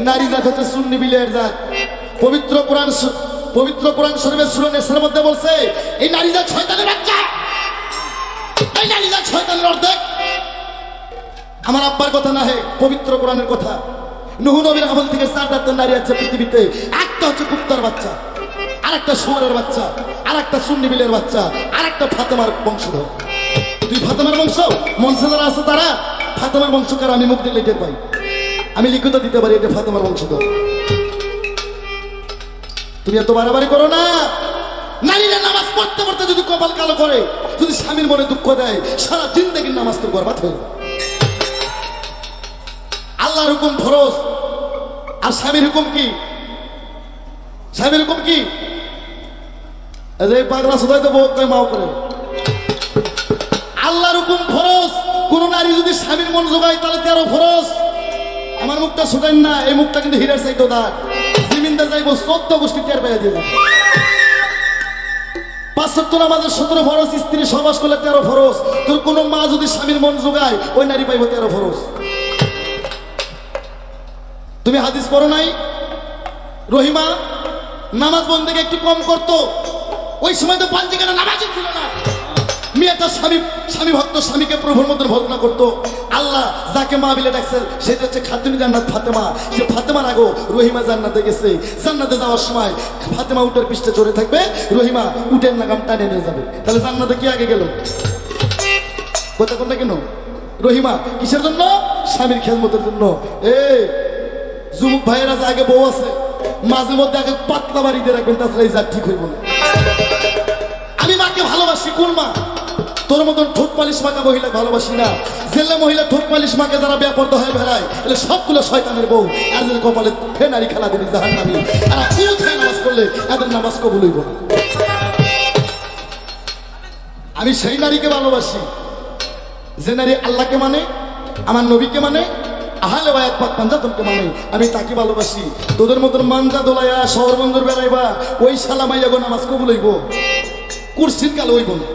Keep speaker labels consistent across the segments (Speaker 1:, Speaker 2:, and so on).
Speaker 1: নারী জাত হচ্ছে সুন্নি বিলের জাত। পবিত্র কোরআন শরীফের সূরা নিসার মধ্যে বলছে এই নারী জাত শয়তানের বাচ্চা, এই নারী জাত শয়তানের অর্ধেক। আমার আব্বার কথা না, হে পবিত্র কোরআনের কথা। নূহ নবীর আমল থেকে 4 জাতের নারী আছে পৃথিবীতে। একটা হচ্ছে কুত্তার বাচ্চা, আরেকটা শুয়োরের বাচ্চা, আরেকটা সুন্নি বিলের বাচ্চা, আরেকটা ফাতেমার বংশধর। তুই ফাতেমার বংশ, মঞ্চে যারা আছে তারা ফাতেমার বংশকার। আমি মুখ দিলে টের পাই, আমি লিখিত দিতে পারি এটা ফাতেমার বংশধর। তুমি এত বাড়াবাড়ি করো না। নারীরা নামাজ পড়তে পড়তে যদি কপাল কালো করে, যদি স্বামীর মনে দুঃখ দেয়, সারা জিন্দেগির নামাজ তো বরবাদ হয়ে যায়। আল্লাহর হুকুম ফরজ, আর স্বামীর হুকুম কি? স্বামীর হুকুম কি? এই পাগলা সদাই তো বউ কয় মাও করে। আল্লাহর হুকুম ফরজ। কোন নারী যদি স্বামীর মন জোগায় তাহলে 13 ফরজ। আমার মুখটা শুকান না, এই মুখটা কিন্তু হীরার চাইতো দাঁত। জিমিনদার যাইবো 14 গোষ্ঠী টের পাইয়া দিয়ে যাবে। 5 ওয়াক্ত নামাজের 17 ফরজ, স্ত্রী সহবাস করলে 13 ফরজ। তোর কোন মা যদি স্বামীর মন জোগায়, ওই নারী পাইব 13 ফরজ। তুমি হাদিস পড়ো নাই? রহিমা নামাজ বন্দেকে একটু কম করতো। ওই সময় তো পাঞ্জিকানা নামাজই ছিল না। মেয়েটা স্বামী ভক্ত, স্বামীকে প্রভুর মতন ভজনা করতো। আল্লাহ যাকে মা বিলে ডাকছেন সেটা হচ্ছে খাতুন জান্নাত ফাতেমা। সে ফাতেমার আগো রহিমা জান্নাতে গেছে। জান্নাতে যাওয়ার সময় ফাতেমা উটের পৃষ্ঠে চড়ে থাকবে, রহিমা উটের নাগাম টানে নিয়ে যাবে। তাহলে জান্নাতে কি আগে গেল? কথা কোনটা কেন? রহিমা কিসের জন্য? স্বামীর খেদমতের জন্য। যুবক ভাইয়েরা যে আগে বউ আছে, মাঝে মধ্যে আগে পাতলা বাড়িতে রাখবেন, তাছাড়া এই জাত ঠিক হইব না। আমি মাকে ভালোবাসি। কোন মা? তোর মতন ঠোঁট পালিশ মাকা মহিলা ভালোবাসি না। জেলে মহিলা ঠোঁট পালিশ মাকে যারা বেপরদা হয়ে বেড়ায়, এলে সবগুলো শয়তানের বউ। আর যদি কপালে ফেনারি খেলা দিবি জাহান্নামী। আর পুরো খেয়ে নামাজ করলে এদের নামাজ কবুল হইব না। আমি সেই নারীকে ভালোবাসি যে নারী আল্লাহকে মানে, আমার নবীকে মানে, আহলে বায়াত পাক পাঞ্জাতনকে মানে। আমি তাকে ভালোবাসি। তোদের মতন মানজা দোলাইয়া শহর বন্দর বেড়াইবা, ওই সালামাইয়া গো নামাজ কবুল হইব, কুরসির কাল হইব না।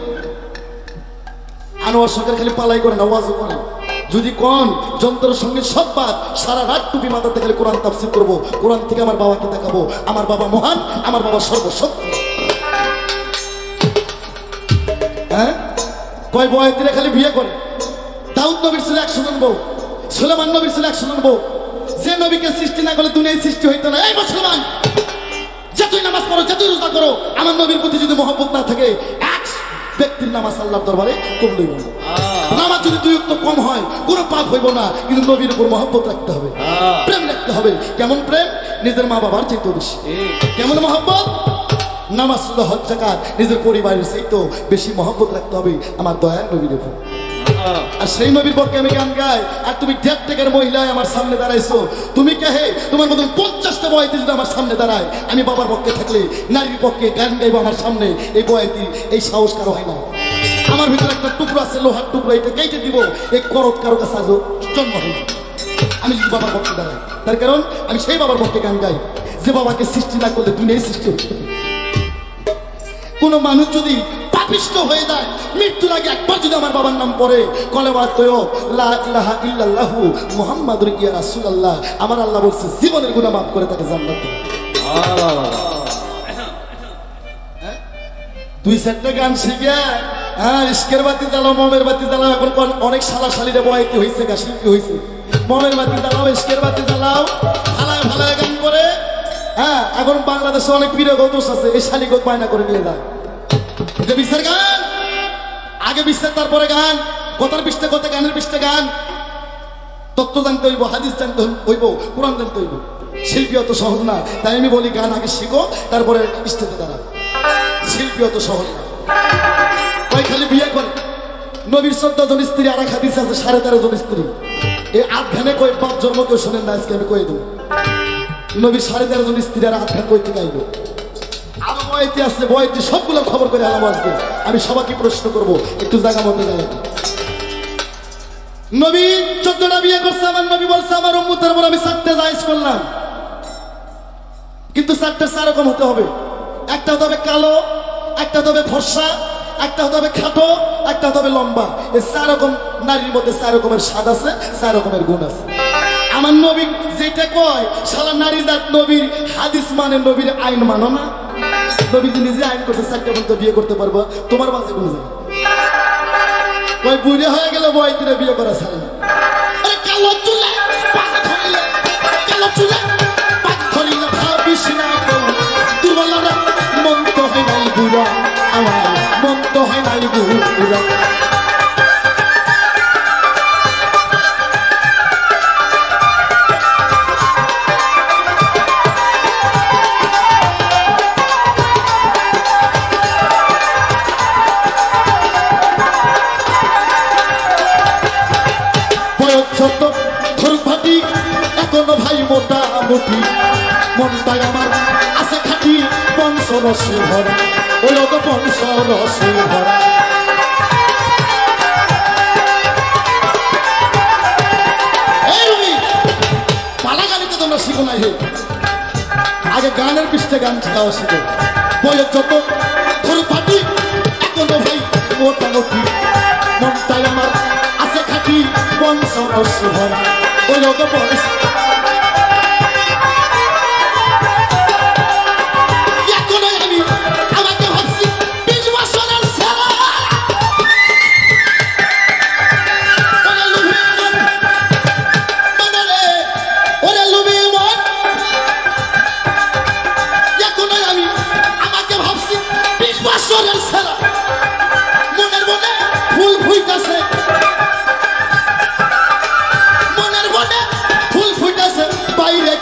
Speaker 1: আনোয়ার সরকার খালি পালাই করে না, ওয়াজও করে। যদি কোন যন্ত্রের সঙ্গে সব বাদ, সারা রাত টুপি মাথাতে খালি কোরআন তাফসীর করবো। কোরআন থেকে আমার বাবাকে দেখাবো, আমার বাবা মহান, আমার বাবা সর্বশক্তি। হ্যাঁ, কয় বয়তিরা খালি বিয়ে করে। দাউদ নবীর ছিল 100 জন বউ, সুলেমান নবীর ছিল 100 জন বউ। যে নবীকে সৃষ্টি না করলে দুনিয়ায় সৃষ্টি হইতো না। এই মুসলমান, যতই নামাজ পড়ো, যতই রোজা করো, আমার নবীর প্রতি যদি মহব্বত না থাকে, এক ব্যক্তির নামাজ আল্লাহর দরবারে কবুল হইব না। নামাজ যদি 2 ওয়াক্ত কম হয়, কোনো পাপ হইব না। কিন্তু নবীর উপর মহব্বত রাখতে হবে, প্রেম রাখতে হবে। কেমন প্রেম? নিজের মা বাবার চাইতে বেশি। কেমন মহব্বত? নামাজ, হজ, যাকাত নিজের পরিবারের চাইতে বেশি মহব্বত রাখতে হবে আমার দয়ার নবীর উপর। আর সেই নবীর পক্ষে আমি গান গাই, আর তুমি 1.5 টাকার মহিলায় আমার সামনে দাঁড়াইছো। তুমি কে হে? তোমার মতন 50টা বয়তি যদি আমার সামনে দাঁড়ায়, আমি বাবার পক্ষে থাকলে নারীর পক্ষে গান গাইবো আমার সামনে। এই বয়তি, এই সাহস কারো হয় না। আমার ভিতরে একটা টুকরো আছে, লোহার টুকরো, এটা কেটে দিব। এই করত কারো কাছে আজও জন্ম হয়নি। আমি যদি বাবার পক্ষে দাঁড়াই, তার কারণ আমি সেই বাবার পক্ষে গান গাই যে বাবাকে সৃষ্টি না করলে দুনিয়ায় সৃষ্টি হচ্ছে। কোন মানুষ যদি পাপিষ্ট হয়ে যায়, মৃত্যুর আগে একবার যদি আমার বাবার নাম পড়ে, কলেমা তয়্যব লা ইলাহা ইল্লাল্লাহু মুহাম্মাদুর ইয়া রাসূলুল্লাহ, আমার আল্লাহ বলছে জীবনের গুনাহ মাফ করে তাকে জান্নাত দেবে। তুই 4টা গান শিখে, হ্যাঁ, ইশকের বাতি জ্বালাও, মমের বাতি জ্বালাও। এখন অনেক শালা শালিরা বয়াতি হয়েছে, গা শিল্পী হয়েছে। মমের বাতি জ্বালাও, ইশকের বাতি জ্বালাও, ফালায় ফালায় গান করে। হ্যাঁ, এখন বাংলাদেশে অনেক পীর গৌতোষ আছে, এই শালিগত বায়না করে নিয়ে যায়। এটা বিশ্বের গান, আগে বিশ্বের তারপরে গান, কথার পৃষ্ঠে কথা, গানের পৃষ্ঠে গান। তত্ত্ব জানতে হইব, হাদিস জানতে হইব, কোরআন জানতে হইব। শিল্পী অত সহজ না। তাই আমি বলি গান আগে শিখো, তারপরে স্টেজে দাঁড়াও। শিল্পী অত সহজ না। কয় খালি বিয়ে করে। নবীর 14 জন স্ত্রী, আর এক হাদিস আছে 13.5 জন স্ত্রী। এই আধখানে কই বাপ জন্ম কেউ শোনেন না, আজকে আমি কয়ে দেবো। নবীর 13.5 জন স্ত্রী, আর আধখান কই থেকে আইলো। আরো বয়তি আছে, বয়তি সবগুলো খবর করে আলাম আজকে। আমি সবাইকে প্রশ্ন করবো, একটু জায়গা মধ্যে যায়। নবী 14টা বিয়ে করছে। আমার নবী বলছে আমার উম্মতের উপর আমি 4টে জায়েজ করলাম, কিন্তু 4টে 4 রকম হতে হবে। একটা হতে হবে কালো, একটা হতে হবে ফর্সা, একটা হতে হবে খাটো, একটা হতে হবে লম্বা। এই 4 রকম নারীর মধ্যে 4 রকমের স্বাদ আছে, 4 রকমের গুণ আছে। আমার নবী যেটা কয় সারা নারী জাত নবীর হাদিস মানে নবীর আইন মানো না নবী নিজে আইন করছে 4টা বলতে বিয়ে করতে পারবো তোমার বাসে কোন যায় কই বুড়ে হয়ে গেল বয় দিলে বিয়ে করা ছাড়ে না আরে কালো চুলে পাক ধরিলে কালো চুলে পাক ধরিলে ভাবিস না দুর্বলরা মন তো হয় নাই বুড়া আমার মন তো হয় নাই বুড়া এখনো ভাই মোটামুটি মনটাই আমার আছে খাটি পঞ্চরসে ভরা ওই তো পঞ্চরসে ভরা পালা গানিতে তোমরা শিখো নাই হে আগে গানের পৃষ্ঠে গান গাওয়া শিখো বইয়ের যত ধরু ফাটি এখনো ভাই মোটামুটি মনটাই আমার আছে খাটি পঞ্চরসে ভরা ওই তো পঞ্চ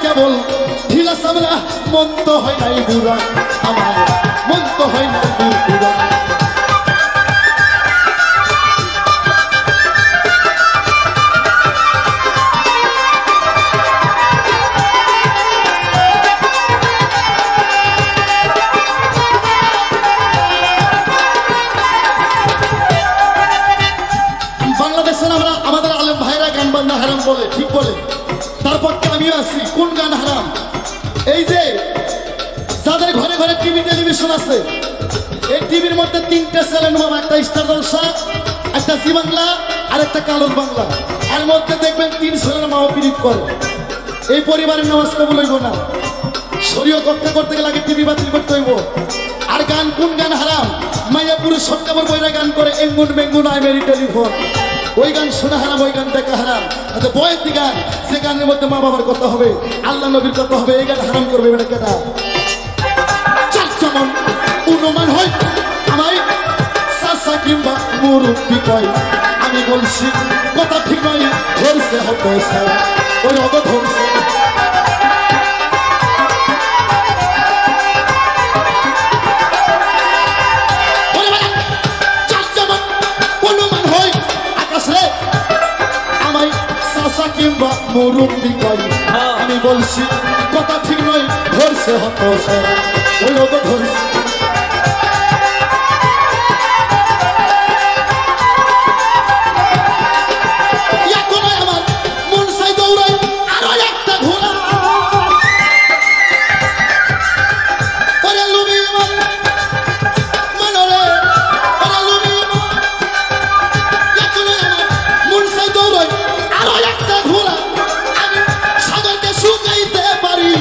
Speaker 1: কেবল ঢিলা সামরা মন তো হয় নাই বুড়া আমার মন তো হয় নাই বুড়া বাংলাদেশে আমরা আমাদের আলেম ভাইরা গান বান্না হারাম বলে ঠিক বলে তারপর আমিও আছি কোন গান হারাম এই যে যাদের ঘরে ঘরে টিভি টেলিভিশন আছে এই টিভির মধ্যে 3টে চ্যানেল বাবা একটা স্টার জলসা একটা জি বাংলা আর একটা কালোর বাংলা এর মধ্যে দেখবেন 3 ছেলের মাও পিরিত করে এই পরিবারের নামাজ কবুল হইব না শরীয়ত রক্ষা করতে গেলে আগে টিভি বাতিল করতে হইব আর গান কোন গান হারাম মাইয়া পুরুষ সবকাবর বইরা গান করে এঙ্গুন বেঙ্গুন আই মেরি টেলিফোন ওই গান শোনা হারাম ওই গান দেখা হারাম বয়তি গান সে গানের মধ্যে মা বাবার কথা হবে আল্লাহ নবীর কথা হবে এই গান হারাম করবে এটা কেটা যেমন অনুমান হয় আমায় চাচা কিংবা মুরব্বী কয় আমি বলছি কথা ঠিক নয় ধরছে হতো ওই হতো ধরছে কিংবা মুরব্বী কয় আমি বলছি কথা ঠিক নয় ধরছে হতো ওই হতো ধরছে আমার মন চাই দৌড়াই আরো একটা ঘোড়া মন চাই দৌড়াই আরো একটা ঘোড়া আমি সাগরকে শুকাইতে পারি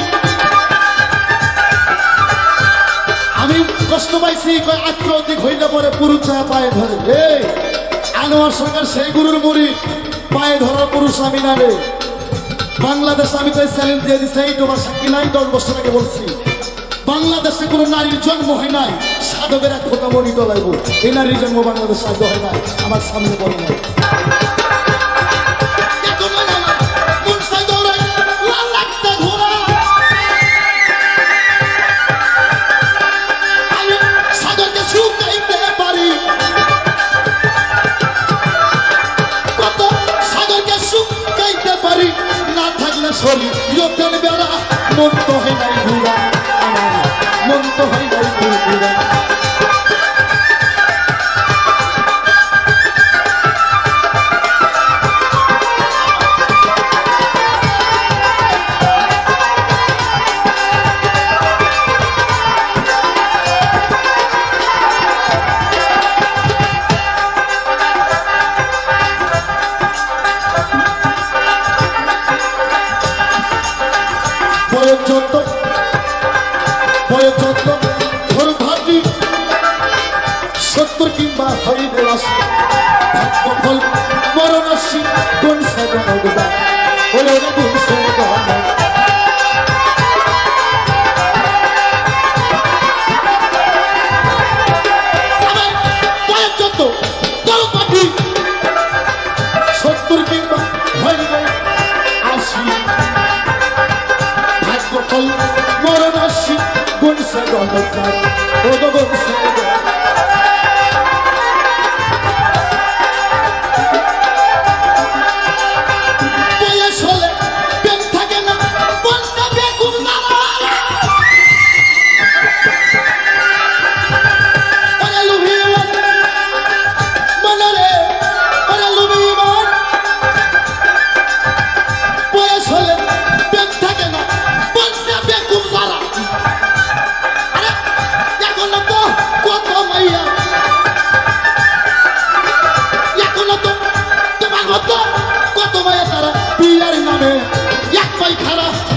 Speaker 1: আমি কষ্ট পাইছি আত্মদিক হইলে পরে পুরুষা পায়ে ধরে এই আনোয়ার সরকার সেই গুরুর মুড়ি পায়ে ধরার পুরুষ আমি না রে বাংলাদেশ আমি তো চ্যালেঞ্জ দিয়ে দিচ্ছি এই তোমার সাক্ষী নাই 10 বছর আগে বলছি বাংলাদেশে কোনো নারীর জন্ম হয় নাই সাধকের এক ফোটা মনি তোলাইব এই নারীর জন্ম বাংলাদেশে আজ হয় নাই আমার সামনে বলে নাই না থাকলে শরীর বেড়া মন তো হয় নাই ঘুরা মন তো হয় নাই ঘুরা বয়ের যত ধর ভাবি 70 কিংবা হইবে 80 ভাগ্যফল মরণ আসি কোন সাগর গোদা ওরে কোন সাগর মরণ আসি কোন সাগর ও কোন সাগর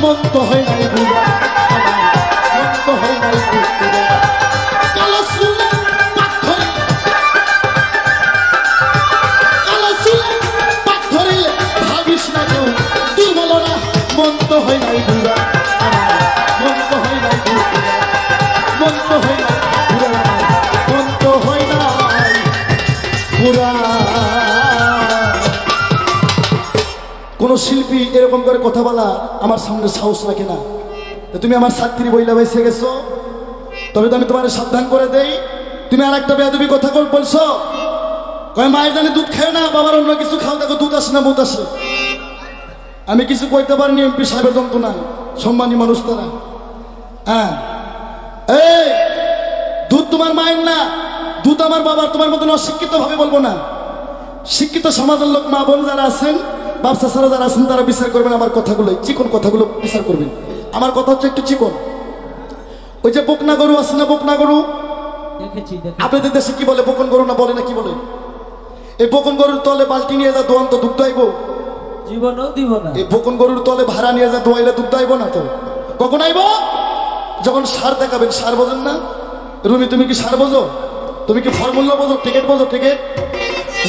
Speaker 1: মন তো হয় নাই বুড়া মন তো হয় নাই কালো চুলে পাথরে ভাবিস না কেউ দুর্বল না মন তো হয় নাই বুড়া মন তো হয় নাই মন তো হয় নাই বুড়া মন তো হয় নাই বুড়া কোন শিল্পী এরকম করে কথা বলা আমার সামনে সাহস রাখে না। তুমি আমার ছাত্রী বইলা বেঁচে গেছো, তবে তো আমি তোমার সাবধান করে দেই। তুমি আর একটা বেয়াদবি কথা বলছো, কয় মায়ের জানে দুধ খায় না, বাবার অন্য কিছু খাও, দেখো দুধ আসে না মুদ আসে। আমি কিছু কইতে পারিনি, এমপি সাহেবের যন্ত্র না, সম্মানী মানুষ তারা। হ্যাঁ এই দুধ তোমার মায়ের না, দুধ আমার বাবার। তোমার মতন অশিক্ষিত ভাবে বলবো না, শিক্ষিত সমাজের লোক মা বোন যারা আছেন, ব্যবসা ছাড়া যারা আছেন, তারা বিচার করবেন আমার কথাগুলো, চিকন কথাগুলো বিচার করবেন। আমার কথা হচ্ছে একটু চিকন। ওই যে বকনা গরু আছে না, বকনা গরু আপনাদের দেশে কি বলে, বকন গরু না বলে না কি বলে? এই বকন গরুর তলে বালতি নিয়ে যা দোয়ান তো দুধ আইব? জীবনও দিব না। এই বকন গরুর তলে ভাড়া নিয়ে যা দোয়াইলে দুধ আইব না তো? কখন আইব? যখন সার দেখাবেন। সার বোঝেন না রুমি? তুমি কি সার বোঝো? তুমি কি ফর্মুলা বোঝো? টিকিট বোঝো? টিকিট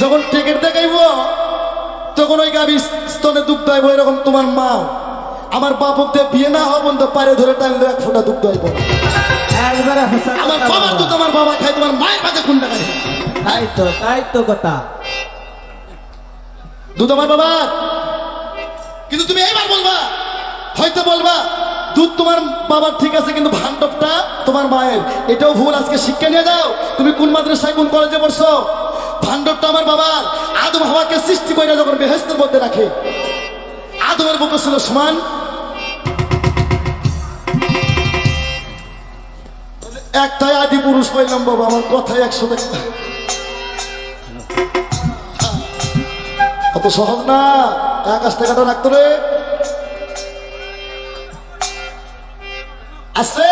Speaker 1: যখন টিকিট দেখাইব তখন ওই গাভী স্তনে দুধ আইব। এরকম তোমার মা আমার বাপক দিয়ে বিয়ে না হওয়া বন্ধ পারে ধরে টানলে 1 ফোঁটা দুধ আইব। আমার বাবার দুধ আমার বাবা খায়, তোমার মায়ের কাছে কোনটা খায়? তাই তো কথা, দুধ আমার বাবার। কিন্তু তুমি এইবার বলবা, হয়তো বলবা দুধ তোমার বাবার ঠিক আছে, কিন্তু ভান্ডবটা তোমার মায়ের। এটাও ভুল। আজকে শিক্ষা নিয়ে যাও। তুমি কোন মাদ্রাসায় কোন কলেজে পড়ছো? ভান্ডবটা আমার বাবার। আদম হাওয়াকে সৃষ্টি করে যখন বেহেশতের মধ্যে রাখে, আদমের বুক ছিল সমান। একটাই আদি পুরুষ পাইলাম বাবা, আমার কথাই 100 টাকা। অত সহজ না, 21 টাকাটা রাখতো রে। আছে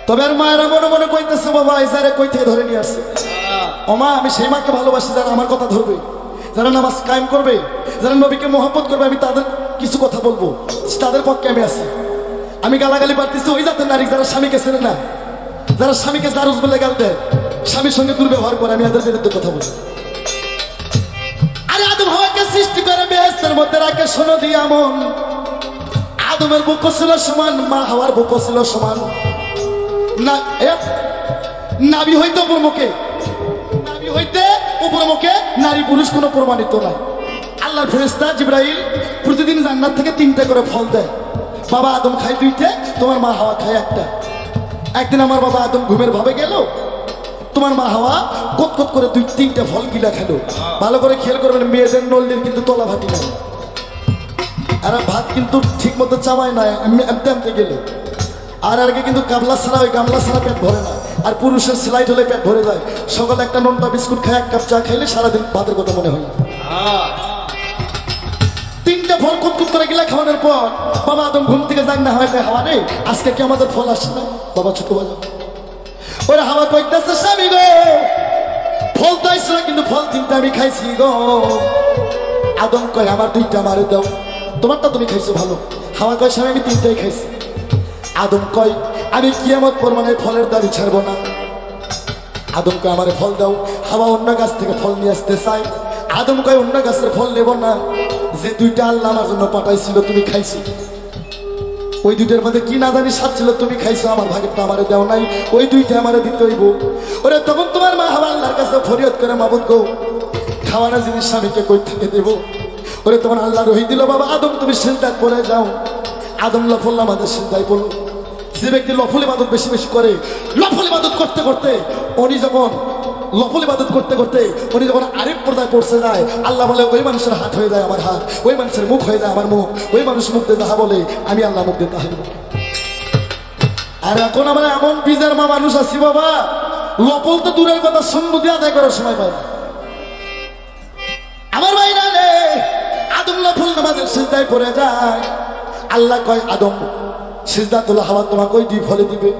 Speaker 1: তবে আর মায়েরা মনে মনে কইতেছে, বাবা ইজারে কই থেকে ধরে নিয়ে আসছে। ওমা আমি সেই মাকে ভালোবাসি যারা আমার কথা ধরবে, যারা নামাজ কায়েম করবে, যারা নবীকে মহব্বত করবে। আমি তাদের কিছু কথা বলবো, তাদের পক্ষে আমি আছি। আমি গালাগালি পারতেছি ওই জাতের নারী যারা স্বামীকে চেনে না, যারা স্বামীকে জারুজ বলে গাল দেয়, স্বামীর সঙ্গে দুর্ব্যবহার করে। আমি এদের বিরুদ্ধে কথা বলি। আরে আদম হাওয়াকে সৃষ্টি করে বেহেশতের মধ্যে রাখে, শোনো দিয়া মন। আদমের বুক ছিল সমান, মা হাওয়ার বুক ছিল সমান। না নাবি হইতে উপর মুখে, নাবি হইতে উপর মুখে নারী পুরুষ কোনো প্রমাণিত নাই। আল্লাহর ফেরেশতা জিবরাইল প্রতিদিন জান্নাত থেকে 3টা করে ফল দেয়। বাবা আদম খায় 2টে, তোমার মা হাওয়া খায় 1টা। একদিন আমার বাবা আদম ঘুমের ভাবে গেল, তোমার মা হাওয়া কত করে 2-3টা ফল গিলা খেলো। ভালো করে খেয়াল করবেন, মেয়েদের নলদের কিন্তু তলা ভাটি নাই, আর ভাত কিন্তু ঠিক মতো চাবায় না এমতে গেলে। আর আগে কিন্তু গামলা ছাড়া, ওই গামলা ছাড়া পেট ভরে না। আর পুরুষের স্লাইড হলে পেট ভরে যায়। সকালে একটা নোনটা বিস্কুট খায়, 1 কাপ চা খাইলে সারাদিন ভাতের কথা মনে হয়। 3টা ফল কুতকুত করে গিলা খাওয়ানোর পর বাবা আদম ঘুম থেকে যান না, হয় হাওয়া রে আজকে কি আমাদের ফল আসছে না? বাবা ছোট বাজা ওরা হাওয়া কইতেছে, স্বামী গো ফল তো আসছে না, কিন্তু ফল 3টা আমি খাইছি গো। আদম কয় আমার 2টা মারে দাও, তোমারটা তুমি খাইছো ভালো, হাওয়া কয় স্বামী আমি তিনটাই খাইছি। আদম কয় আমি কিয়ামত পরমানে ফলের দাবি ছাড়বো না। আদম কয় আমারে ফল দাও। হাওয়া অন্য গাছ থেকে ফল নিয়ে আসতে চাই। আদম কয় অন্য গাছের ফল নেব না, যে দুইটা আল্লাহ আমার জন্য পাঠাইছিল তুমি খাইছো, ওই দুইটার মধ্যে কি না জানি স্বাদ ছিল, তুমি খাইছো, আমার ভাগেরটা আমারে দেও নাই, ওই দুইটা আমারে দিতে হইব। ওরে তখন তোমার মা হাওয়া আল্লাহর কাছে ফরিয়াদ করে, মাবুদ গো খাওয়ানো জিনিস স্বামীকে কই থেকে দেবো। ওরে তোমার আল্লাহ রহি দিল, বাবা আদম তুমি সিজদায় পড়ে যাও। আদম লফল আমাদের সিজদায় পড়লো। যে ব্যক্তি লফল ইবাদত বেশি বেশি করে, লফল ইবাদত করতে করতে উনি যখন লফল ইবাদত করতে করতে উনি যখন আরেক পর্দায় পড়ছে যায়, আল্লাহ বলে ওই মানুষের হাত হয়ে যায় আমার হাত, ওই মানুষের মুখ হয়ে যায় আমার মুখ, ওই মানুষ মুখ দিয়ে যাহা বলে আমি আল্লাহ মুখ দিয়ে তাহাই বলি। আর এখন আমরা এমন বিজার মা মানুষ আছি বাবা, লফল তো দূরের কথা সুন্নতি আদায় করার সময় পাই না। আমার ভাই না রে, আদম লফল নামাজের সিজদায় পড়ে যায়। আল্লাহ কয় আদম সিজদা তোলা, হাওয়া তোমাকে ওই দুই ফলে দিবে।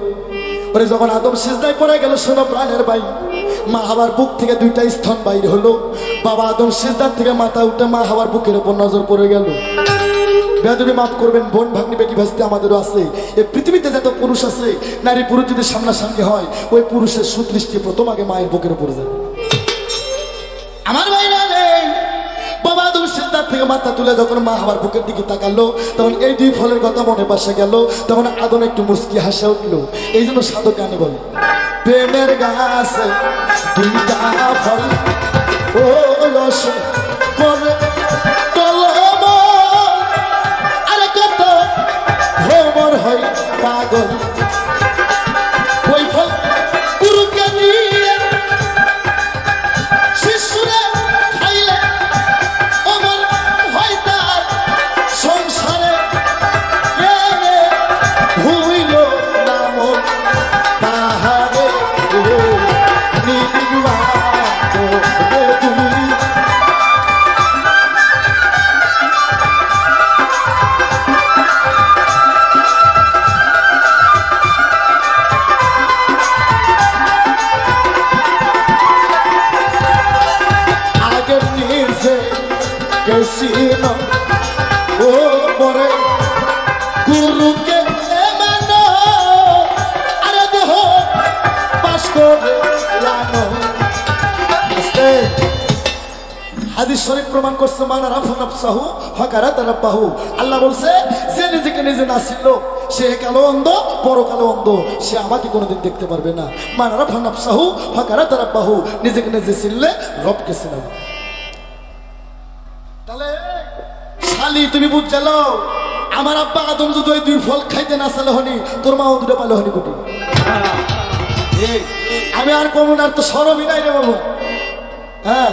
Speaker 1: ওরে যখন আদম সিজদায় পড়ে গেল, শোনো প্রাণের ভাই, মা হাওয়ার বুক থেকে দুইটা স্তন বাইরে হলো। বাবা আদম সিজদার থেকে মাথা উঠে মা হাওয়ার বুকের উপর নজর পড়ে গেল। বেয়াদবি মাফ করবেন, বোন ভাগ্নি বেটি ভাস্তি আমাদেরও আছে। এই পৃথিবীতে যত পুরুষ আছে, নারী পুরুষ যদি সামনাসামনি হয়, ওই পুরুষের সুদৃষ্টি প্রথম আগে মায়ের বুকের উপর যায়। আমার ভাই না নেই, বাবা আদম সিজদার থেকে মাথা তুলে যখন মা হাওয়ার বুকের দিকে তাকালো, তখন এই দুই ফলের কথা মনে পাশে গেল। তখন আদম একটু মুস্কি হাসে উঠলো। এই জন্য সাধক গানে বলে, প্রেমের গাছে দুইটা ফল ও রস করে কলম, আরে কত ভ্রমর হয় পাগল, ওই ফল গুরুকে নিয়ে শিশুরে খাইলে অমর হয় তার সংসারে, ভুইল নাম তাহারে আগের নিচে গেছিল ও পরে গুরুকে মানো, আরে দেহ পাশ করে লানো। হাদিস শরীফ প্রমাণ করছে, মানা রাফা নাফসাহু ফাকারাত রাব্বাহু। আল্লাহ বলছে যে নিজেকে নিজে না চিনলো সে কালো অন্ধ, বড় কালো অন্ধ, সে আমাকে কোনোদিন দেখতে পারবে না। মানা রাফা নাফসাহু ফাকারাত রাব্বাহু, নিজেকে নিজে চিনলে রবকে চিনবে। তাহলে শালি তুমি বুঝ জানো, আমার আব্বা আদম যদি ওই দুই ফল খাইতে না চালে হনি, তোর মাও দুটো পালে হনি কুটি। আমি আর কমন আর তো সরমই নাই রে বাবু। হ্যাঁ,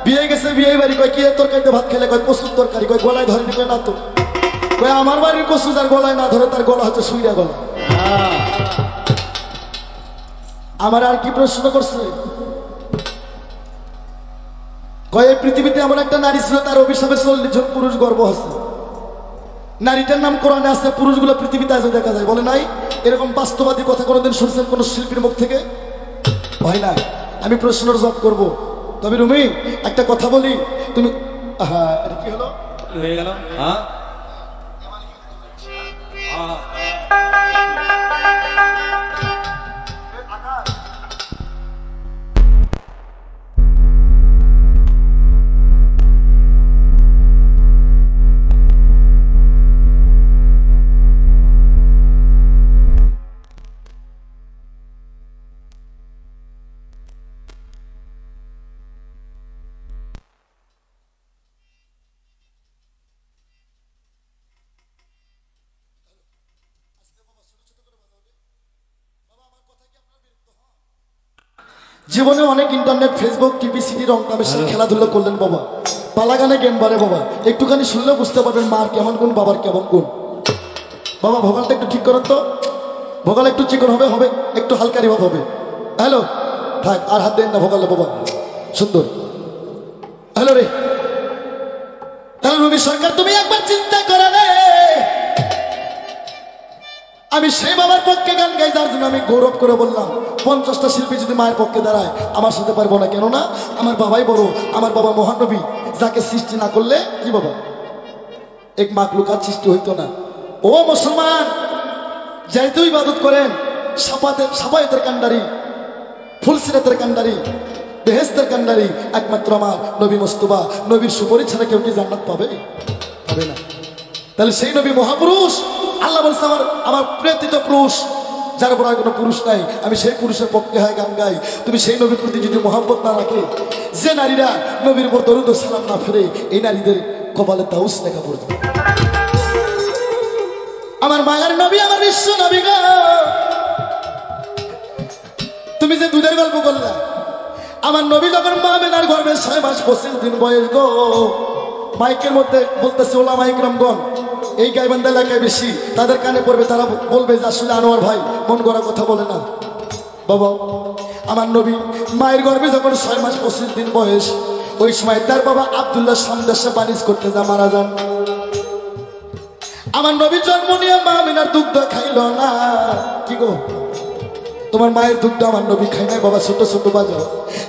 Speaker 1: বিয়ে গেছে, বিয়ে বাড়ি কয় কি তরকারিতে ভাত খেলে, কয় কচুর তরকারি, কয় গলায় ধরেনি, কয় না তো, কয় আমার বাড়ির কচু যার গলায় না ধরে তার গলা হচ্ছে সুইরা গলা। আমার আর কি প্রশ্ন করছে, কয় পৃথিবীতে এমন একটা নারী ছিল তার অভিশাপে 40 জন পুরুষ গর্ভ আছে। নারীটার নাম কোরআনে আছে, পুরুষগুলো পৃথিবীতে আজও দেখা যায়, বলে নাই? এরকম বাস্তবাদী কথা কোনোদিন শুনছেন কোন শিল্পীর মুখ থেকে? হয় না। আমি প্রশ্নের জবাব করব। তবে রুমি একটা কথা বলি, তুমি কি হলো হয়ে গেল? জীবনে অনেক ইন্টারনেট, ফেসবুক, টিভি, সিডি, রং তামাশা, খেলাধুলা করলেন বাবা, পালা গানে জ্ঞান বাড়ে বাবা। একটুখানি শুনলেও বুঝতে পারবেন মার কেমন গুণ, বাবার কেমন গুণ। বাবা ভোকালটা একটু ঠিক করেন তো, ভোকাল একটু চিকন হবে, হবে একটু হালকা রিভাব হবে। হ্যালো, থাক আর হাত দেন না ভোকালে বাবা, সুন্দর। হ্যালো রে, হ্যালো রবি সরকার, তুমি একবার চিন্তা করে রে, আমি সেই বাবার পক্ষে গান গাই যার জন্য আমি গৌরব করে বললাম 50টা শিল্পী যদি মায়ের পক্ষে দাঁড়ায় আমার সাথে পারবো না। কেননা আমার বাবাই বড়, আমার বাবা মহান নবী, যাকে সৃষ্টি না করলে কি বাবা এক মাকলুকাত সৃষ্টি হইতো না। ও মুসলমান, যাইতে ইবাদত করেন সাফায়েতের কান্ডারি, ফুলসিরাতের কান্ডারি, বেহেশতের কান্ডারি একমাত্র আমার নবী মুস্তাফা। নবীর সুপারিশ ছাড়া কেউ কি জান্নাত পাবে? পাবে না। তাহলে সেই নবী মহাপুরুষ। আল্লাহ বলছে আমার প্রেরিত পুরুষ, যার উপর আর কোনো পুরুষ নাই, আমি সেই পুরুষের পক্ষে হয় গান গাই। তুমি সেই নবীর প্রতি যদি মহব্বত না রাখে, যে নারীরা নবীর উপর দরুদ ও সালাম না ফেরে, এই নারীদের কপালে তাউস লেখা পড়বে। আমার মায়ের নবী, আমার বিশ্ব নবী গো, তুমি যে দুধের গল্প করলা, আমার নবী যখন মা মেনার গর্ভে 6 মাস 25 দিন বয়স গো, মাইকের মধ্যে বলতেছে ওলামা ইকরামগণ, এই গাইবান্ধা এলাকায় বেশি, তাদের কানে পড়বে, তারা বলবে যে আসলে আনোয়ার ভাই মন গড়া কথা বলে না। বাবা, আমার নবী মায়ের গর্ভে যখন 6 মাস 25 দিন বয়স, ওই সময় তার বাবা আব্দুল্লাহ সামদেশে বাণিজ্য করতে যা মারা যান। আমার নবী জন্ম নিয়ে মা মিনার দুগ্ধ খাইল না। কি গো, তোমার মায়ের দুগ্ধ আমার নবী খাই নাই? বাবা ছোট ছোট বাজাও,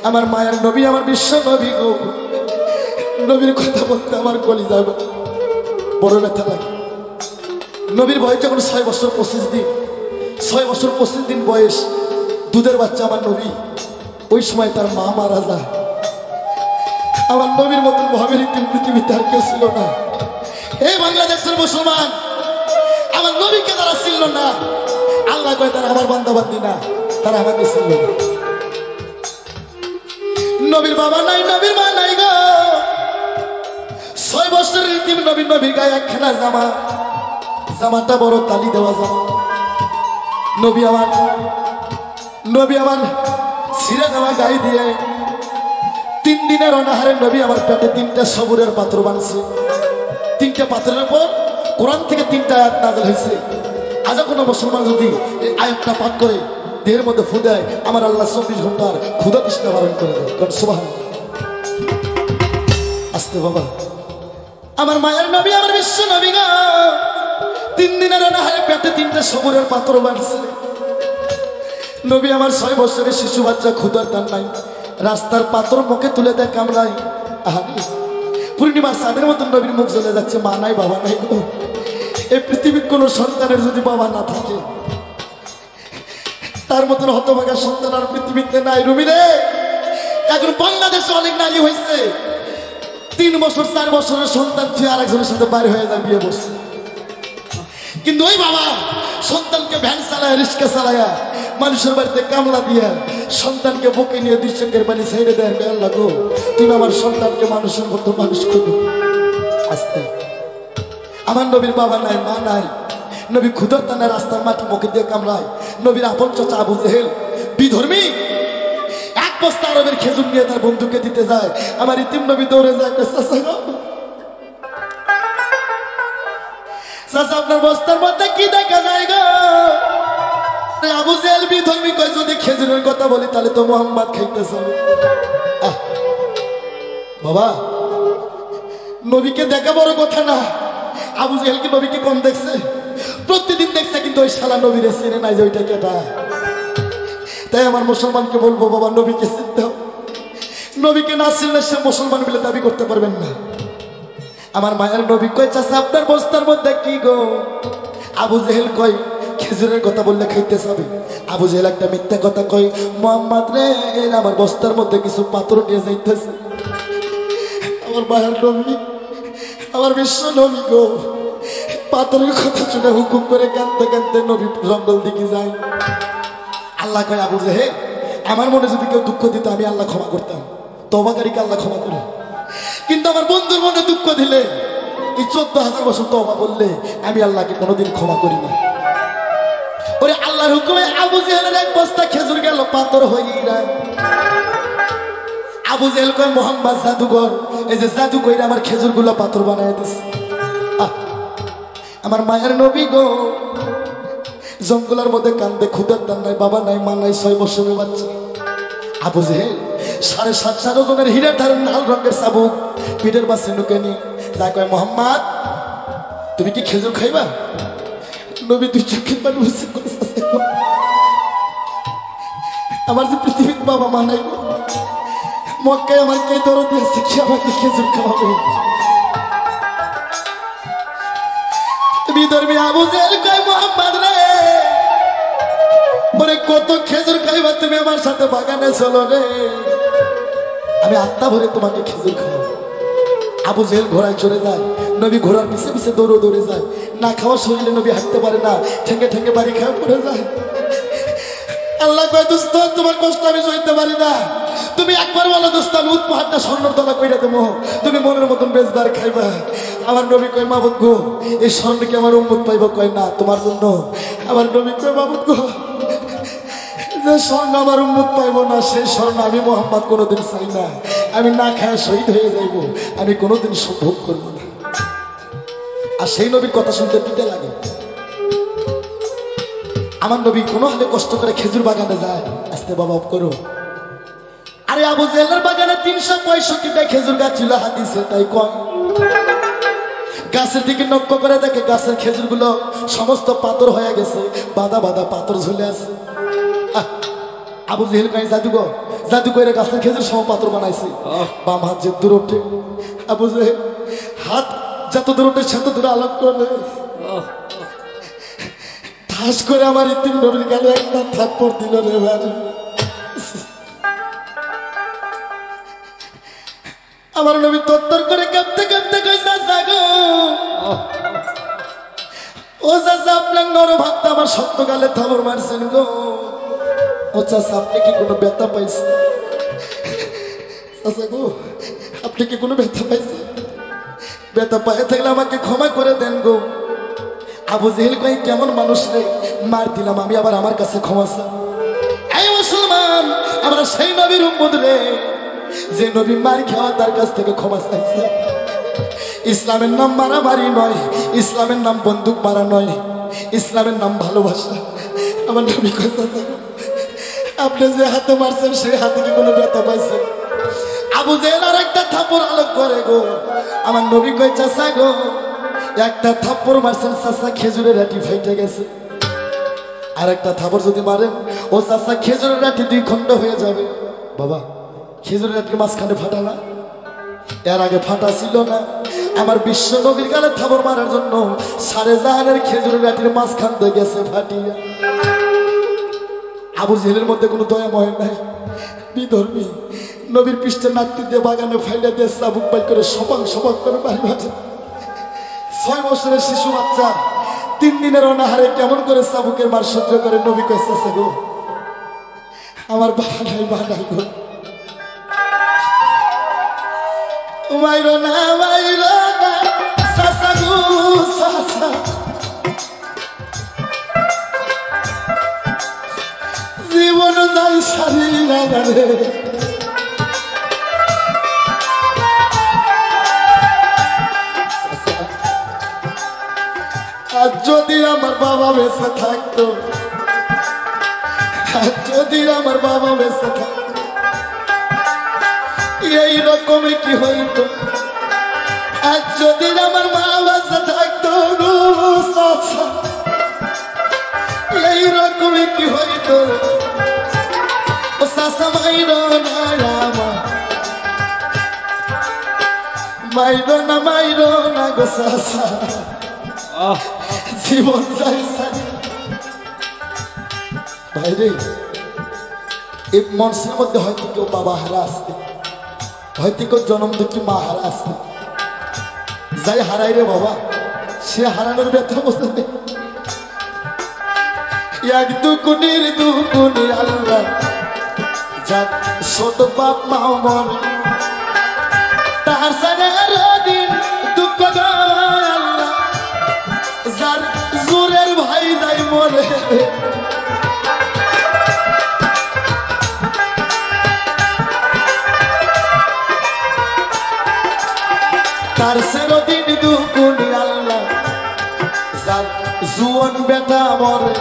Speaker 1: আমার মায়ের নবী, আমার বিশ্ব নবী গো, নবীর কথা বলতে আমার কলিজা বড় ব্যথা লাগে। নবীর বয়স যখন 6 বছর 25 দিন, 6 বছর 25 দিন বয়স, দুধের বাচ্চা আমার নবী, ওই সময় তার মা মারা যায়। আমার নবীর মতন ভাবের পৃথিবীতে আর কেউ ছিল না। এই বাংলাদেশের মুসলমান, আমার নবীকে যারা ছিল না, আল্লাহ কয় তারা আমার বান্দাবান্দি না, তারা আমাকে ছিল না। নবীর বাবা নাই, নবীর মা নাই গো। 6 বছরের ইতিম নবীর গায়ে একখানা জামা, জামাটা বড় তালি দেওয়া জামা। নবী আমার ছিঁড়ে দেওয়া গায়ে দিয়ে 3 দিনের অনাহারে নবী আমার পেটে 3টা সবুরের পাত্র বানছে। 3টা পাত্রের উপর কোরআন থেকে 3টা আয়াত নাযিল হয়েছে। আজ কোনো মুসলমান যদি এই আয়াতটা পাঠ করে দেহের মধ্যে ফু দেয়, আমার আল্লাহ 24 ঘন্টার ক্ষুধা তৃষ্ণা বারণ করে দেয়। কারণ সুবহানাল্লাহ। আস্তে বাবা, আমার মায়ের নবী, আমার বিশ্ব নবী গো, 3 দিনের অনাহারে পেটে 3টা সবুরের পাত্র বানছে। নবী আমার 6 বছরের শিশু বাচ্চা, ক্ষুধার টান নাই, রাস্তার পাত্র মুখে তুলে দেয় কামড়ায়। আহারে, পূর্ণিমার চাঁদের মতন নবীর মুখ জ্বলে যাচ্ছে। মা নাই, বাবা নাই গো। এই পৃথিবীর কোন সন্তানের যদি বাবা না থাকে, তার মতন হতভাগা সন্তান আর পৃথিবীতে নাই। রুমি রে, এখন বাংলাদেশে অনেক নারী হয়েছে 3 বছর 4 বছরের সন্তান তুই আরেকজনের সাথে বাইরে হয়ে যায়, বিয়ে বসছে। কিন্তু ওই বাবা সন্তানকে ভ্যান চালায়, রিক্সা চালায়, মানুষের বাড়িতে কামলা দিয়ে সন্তানকে বুকে নিয়ে 2 চোখের পানি ছেড়ে দেয়। আল্লাহ গো, তুমি আমার সন্তানকে মানুষের মতো মানুষ করো। আস্তে, আমার নবীর বাবা নাই, মা নাই, নবী ক্ষুধার টানে রাস্তার মাটি মুখে দিয়ে কামড়ায়। নবীর আপন চাচা আবু জেহেল বিধর্মী, 1 বস্তা আরবের খেজুর নিয়ে তার বন্ধুকে দিতে যায়। আমার ইতিম নবী দৌড়ে যায়, চাচা আপনার বস্তার মধ্যে কি দেখা যায় গো? আবু জেহেল বিধর্মী কয়, যদি খেজুরের কথা বলি তাহলে তো মোহাম্মদ খাইতেছে। বাবা, নবীকে দেখা বড় কথা না। আবু জেহেল কি নবীকে কম দেখছে? প্রতিদিন দেখছে, কিন্তু ওই শালা নবীরে চিনে নাই যে ওইটা কেটা। তাই আমার মুসলমানকে বলবো, বাবা নবীকে চিনতে হবে। নবীকে না চিনলে সে মুসলমান বলে দাবি করতে পারবেন না। আমার মায়ের নবী কয়, চাচা আপনার বস্তার মধ্যে কি গো? আবু জেহেল কয়, খেজুরের কথা বললে খাইতে যাবে। আবু জেহেল একটা মিথ্যা কথা কয়, মোহাম্মদ রে, আমার বস্তার মধ্যে কিছু পাথর নিয়ে যাইতেছে। আমার মায়ের নবী, আমার বিশ্ব নবী গো, পাথরের কথা শুনে হুকুম করে কাঁদতে কাঁদতে নবী জঙ্গল দিকে যায়। আল্লাহ কয়, আবু জেহেল, আমার মনে যদি কেউ দুঃখ দিত আমি আল্লাহ ক্ষমা করতাম, তওবাকারীকে আল্লাহ ক্ষমা করে। কিন্তু আমার বন্ধুর মনে দুঃখ দিলে, এই 14,000 বছর তওবা বললে, আমি আল্লাহকে কোনোদিন ক্ষমা করি না। ওরে আল্লাহর হুকুমে আবু জেহেলের 1 বস্তা খেজুর গেল পাথর হয়ে যায়। আবু জেহেল কয়, মোহাম্মদ জাদুঘর, এই যে জাদু কইরা আমার খেজুর গুলো পাথর বানায় দিছে। আমার মায়ের নবী গো, জঙ্গলের মধ্যে কান্দে, ক্ষুধার টান নাই, বাবা নাই, মা নাই, 6 বছরের বাচ্চা। আবু জেহেল 7.5 ওজনের হীরা ধারের লাল রঙের চাবুক পিঠের পাশে নুকে নিয়ে যা কয়, মোহাম্মদ তুমি কি খেজুর খাইবা? নবী 2 চোখের পানি মুছে কইছে, আমার যে পৃথিবীর বাবা মা নাই, মক্কায় আমার কে দরদ দিয়েছে, কি আমাকে খেজুর খাওয়াবে? বিধর্মী আবু জেহেল কয় মোহাম্মদ রে বলে কত খেজুর খাইবা তুমি আমার সাথে বাগানে চলো রে আমি আত্মা ভরে তোমাকে খেজুর খাওয়াবো। আবু জেহেল ঘোড়ায় চড়ে যায়, নবী ঘোড়ার পিছে পিছে দৌড়ে যায়। না খাওয়া শরীরে নবী হাঁটতে পারে না, ঠেঙ্গে ঠেঙ্গে বাড়ি খাওয়া পড়ে যায়। আল্লাহ কয় দোস্ত তোমার কষ্ট আমি সইতে পারি না, তুমি একবার বলো দোস্ত আমি উৎপাহারটা স্বর্ণর দলা কইরা দেবো, তুমি মনের মতন বেজবার খাইবা। আমার নবী কয় মাবুদ গো এই স্বর্ণ কি আমার উম্মত পাইব? কয় না তোমার জন্য। আমার নবী কয় মাবুদ গো যে স্বর্ণ আমার উম্মত পাইব না সেই স্বর্ণ আমি মোহাম্মদ কোনোদিন চাই না, আমি না খায় শহীদ হয়ে যাইব, আমি কোনোদিন ভোগ করব না। আর সেই নবীর কথা শুনতে পিঠে লাগে। আমার নবী কোনো হালে কষ্ট করে খেজুর বাগানে যায়। আস্তে বাবা অফ করো। আরে আবু জেহেলের বাগানে 365টা খেজুর গাছ ছিল, হাদিসে তাই কয়। গাছের দিকে লক্ষ্য করে দেখে গাছের খেজুরগুলো সমস্ত পাথর হয়ে গেছে, বাদা বাদা পাথর ঝুলে আছে। আবু জেহেল কয় জাদু করে গাছের খেজুর সম পাথর বানাইছে। বাম হাত যে দূর ওঠে, আবু জেহেল হাত যত দূর ওঠে সেত দূরে আলোক করে ঠাস করে আমার ইতিম নবীর গালে একটা থাপ্পড় দিল রে ভাই। আমার নবী তত্তর করে কাঁপতে কাঁপতে কই চাচা গো ও চাচা আপনার নরম হাতটা আমার শক্ত গালে থাপড় মারছেন গো। ও চাচা আপনি কি কোনো ব্যথা পাইছেন? চাচা গো আপনি কি কোনো ব্যথা পাইছেন? ব্যথা পায়ে থাকলে আমাকে ক্ষমা করে দেন গো। আবু জেহেল কই কেমন মানুষ রে, মার দিলাম আমি আবার আমার কাছে ক্ষমা চাই। এই মুসলমান আমরা সেই নবীর উম্মত রে যে নবী মার খাওয়া তার কাছ থেকে ক্ষমা চাইছে। ইসলামের নাম মারামারি নয়, ইসলামের নাম বন্দুক মারা নয়, ইসলামের নাম ভালোবাসা। আমার নবী কথা আপনি যে হাতে মারছেন সেই হাতে কি কোনো ব্যথা পাইছেন? আবু জেহেল আর একটা থাপ্পড় আলোক করে গো। আমার নবী কই চাচা গো একটা থাপ্পড় মারছেন চাচা খেজুরের রাটি ফাইটে গেছে, আর একটা থাপ্পড় যদি মারেন ও চাচা খেজুরের রাটি 2 খণ্ড হয়ে যাবে। বাবা খেজুরের রাটির মাঝখানে ফাটা না, এর আগে ফাটা ছিল না। আমার বিশ্ব নবীর গালে থাপ্পড় মারার জন্য 4.5 খেজুরের রাটির মাঝখান দিয়ে গেছে ফাটিয়া। আবু জেহেলের মধ্যে কোনো দয়া ময় নাই, বিধর্মী নবীর পৃষ্ঠে নাট্টি দিয়ে বাগানে ফাইলে দিয়ে চাবুক বাই করে সবাক সবাক করে বাড়ি বাজে। 6 বছরের শিশু বাচ্চা 3 দিনের অনাহারে কেমন করে চাবুকের মার সহ্য করে? নবী কইছে গো আমার বাহানাই বাহানাই গো, মাইরো না চাচা গো চাচা, জীবন যাই সারি না রে। আর যদি আমার বাবা বেঁচে থাকতো, যদি আমার বাবা বেঁচে থাকতো এই রকমই কি হইতো? আর যদি আমার মা বেঁচে থাকতো গো চাচা এই রকমই কি হইতো? ও চাচা মাইরো না গো চাচা, জীবন যাই সারি। ভাইরে এই মনসের মধ্যে হয়তো কেউ বাবা হারা আসতে, হয়তো কেউ জন্ম দুঃখী মা হারা আসতে, যাই হারাই রে বাবা সে হারানোর ব্যথা বোঝে। এক দুকুনি আল্লাহ যাক ছোট বাপ মাও মরে, তার সানের দিন দুঃখ আল্লাহ যার জোরের ভাই যাই মরে। তার সেরদিন দুকুনি আল্লাহ যার জুয়ান বেটা মরে,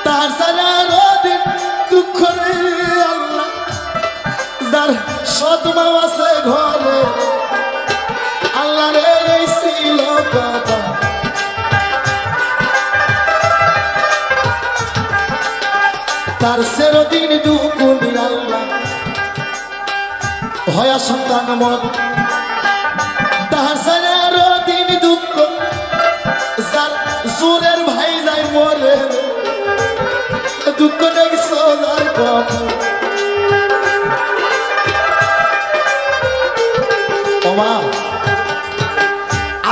Speaker 1: তার সারাদিন দুঃখ রে আল্লাহ যার সৎ মা আছে ঘরে। আল্লাহ রে এই ছিল কথা তার সেরদিন দুকুনি আল্লাহ হয়া সন্তান মর, তার সারাদিন দুঃখ মরে দুঃখ নেই সোজার কথা ওমা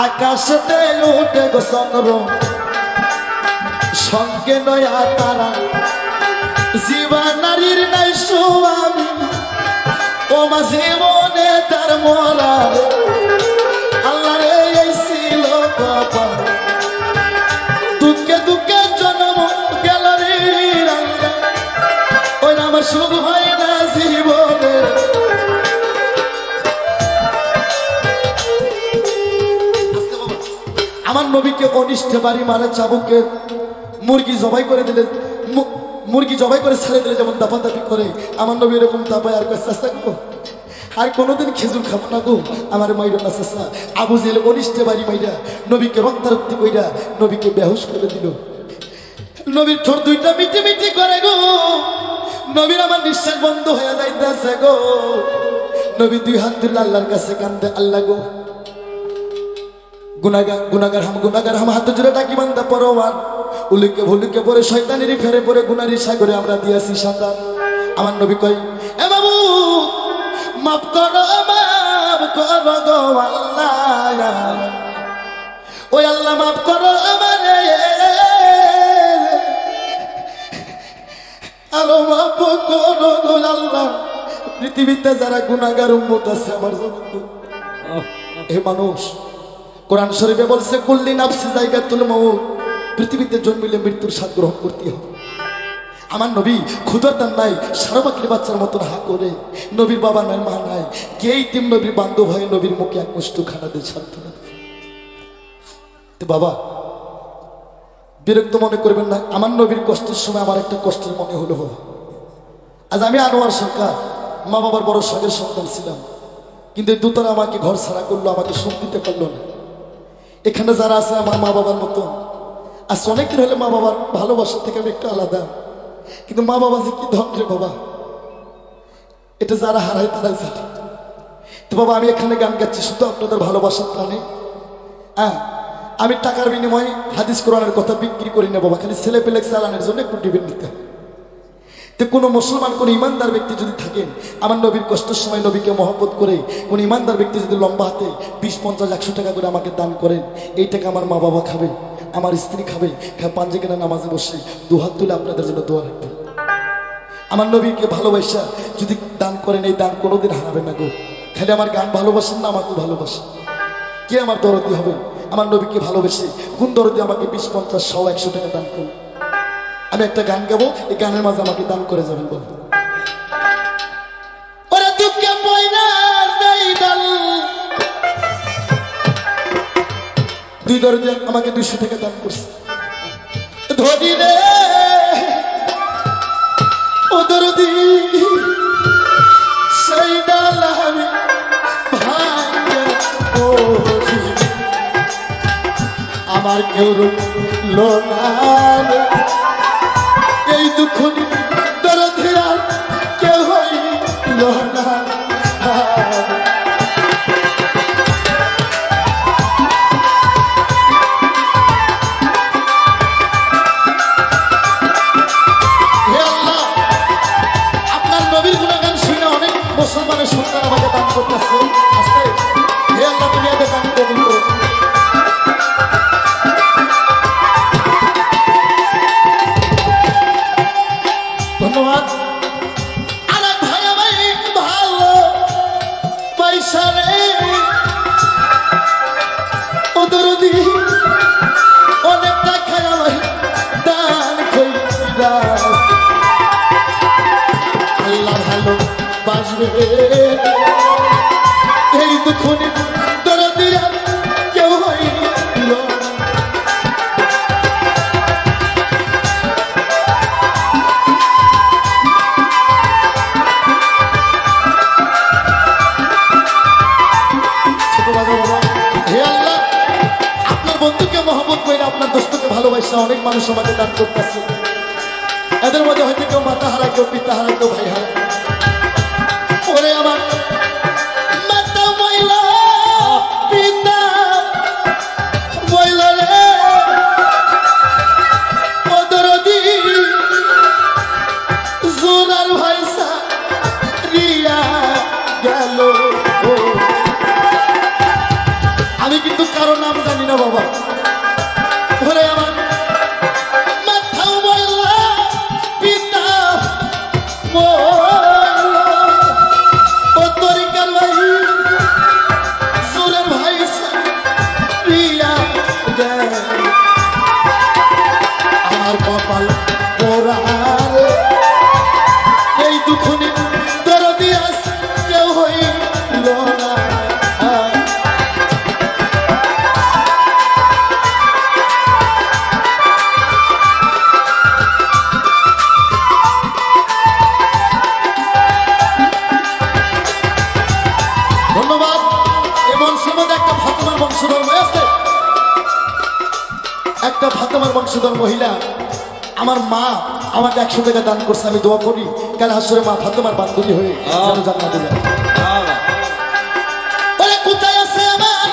Speaker 1: আকাশতে উঠে গো চন্দ্র সঙ্গে নয়া তারা জীবা নারীর নাই স্বামী ওমা জীবনে তার মরা আল্লাহ রে এই ছিল কপাল দুঃখে দুঃখে জন্ম গেল রে ওই আমার সুখ হয় না জীবনে আমার নবীকে অনিষ্ট বাড়ি মারা চাবুকে মুরগি জবাই করে দিলে মুরগি জবাই করে ছেড়ে দিলে যেমন দাপাদাপি করে আমার নবী এরকম দাপায় আর চেষ্টা করবো আর কোনোদিন খেজুর খাবো না গো আমার মাইরা না চেষ্টা আবু জেল অনিষ্ট বাড়ি মাইরা নবীকে রক্তারক্তি কইরা নবীকে বেহুশ করে দিল নবীর ঠোঁট দুইটা মিটি মিটি করে গো নবীর আমার নিঃশ্বাস বন্ধ হয়ে যাইতেছে গো নবী দুই হাত তুলে আল্লাহর কাছে কান্দে আল্লাহ গো গুনাগার হাম হাত জুড়ে ডাকি বান্দা পরওয়ার উলিকে ভুলিকে পরে শয়তানেরই ফেরে পরে গুনার সাগরে আমরা দিয়েছি সাঁতার আমার নবী কই এ বাবু মাফ করো গো আল্লাহ ওই আল্লাহ মাফ করো আমারে আরো মাফ করো গো আল্লাহ পৃথিবীতে যারা গুনাহগার উম্মত আছে আমার জন্য এ মানুষ কোরআন শরীফে বলছে কুল্লি নাফসি যায়গাতুল মউত পৃথিবীতে জন্মিলে মৃত্যুর স্বাদ গ্রহণ করতে হবে আমার নবী ক্ষুধার নাই সারাবাকলি বাচ্চার মতন হা করে নবীর বাবা নাই মা নাই কেই তিন নবীর বান্ধব হয়ে নবীর মুখে এক মুষ্টি খানা দিয়ে সান্ত্বনা তো বাবা বিরক্ত মনে করবেন না আমার নবীর কষ্টের সময় আমার একটা কষ্টের মনে হলো বাবা আজ আমি আনোয়ার সরকার মা বাবার বড় শখের সন্তান ছিলাম কিন্তু এই দুতরা আমাকে ঘর ছাড়া করলো আমাকে সুখ দিতে পারলো না এখানে যারা আছে আমার মা বাবার মতো আজ অনেকদিন হলে মা বাবার ভালোবাসা থেকে আমি একটু আলাদা কিন্তু মা বাবা যে কি ধন রে বাবা এটা যারা হারায় তারাই জানে তো বাবা আমি এখানে গান গাচ্ছি শুধু আপনাদের ভালোবাসার টানে হ্যাঁ আমি টাকার বিনিময়ে হাদিস কোরআনের কথা বিক্রি করি না বাবা খালি ছেলে পেলে চালানোর জন্য একটু ডিবেন নিতে হবে তো কোনো মুসলমান কোনো ইমানদার ব্যক্তি যদি থাকেন আমার নবীর কষ্টের সময় নবীকে মহব্বত করে কোনো ইমানদার ব্যক্তি যদি লম্বা হাতে 20-50-100 টাকা করে আমাকে দান করেন এই টাকা আমার মা বাবা খাবে আমার স্ত্রী খাবে পাঞ্জে কেনা নামাজে বসে দুহাত তুলে আপনাদের জন্য দোয়া রাখবে আমার নবীকে ভালোবাসা যদি দান করেন এই দান কোনোদিন হারাবেন না গো খালি আমার গান ভালোবাসেন না আমাকে ভালোবাসেন কে আমার দরদি হবে আমার নবীকে ভালোবেসে কোন দরদি আমাকে 20-50-100-100 টাকা দান করুন আমি একটা গান গাবো এই গানের মাঝে আমাকে দান করে যাবেন বলবো ওরে দুঃখে পয়না দেই দল দুই দরদি আমাকে 200 টাকা দান করছে ধরি রে ও দরদি সেই ডাল আমি ভাঙে ওঠি আমার কেউ রুলো না এই দুঃখ দরদিরা কেউ হইল না আপনার নবীর গুণগান শুনে অনেক মুসলমানের সন্তান আমাকে দান করতেছে আস্তে হে আল্লাহ তুমি এদের দান কবুল করো ধন্যবাদ আরেক ভাই আমায় ভালো পয়সা রে ও দরদি অনেক টাকা আমায় দান কইরা আল্লাহ ভালো বাসবে এই দুঃখ দরদিরা কেউ হইল আপনার দোস্তকে ভালোবাসা অনেক মানুষ আমাকে দান করতেছে এদের মধ্যে হয়তো কেউ মাতা হারায় কেউ পিতা হারায় কেউ ভাই হারায় ওরে আমার মাতা মহিলা পিতা মহিলা রে কপাল পোড়ার এই দুখুনি দরদি আজ কেউ হইল না। ধন্যবাদ। এমন সময় একটা ফাতেমার বংশধর আছে, একটা ফাতেমার বংশধর মহিলা। আমার মা আমাকে 100 টাকা দান করছে, আমি দোয়া করি কাল হাসরে মা ফাতেমার বান্ধবী হয়ে যেন জান্নাতে যায়। ওরে কোথায় আছে আমার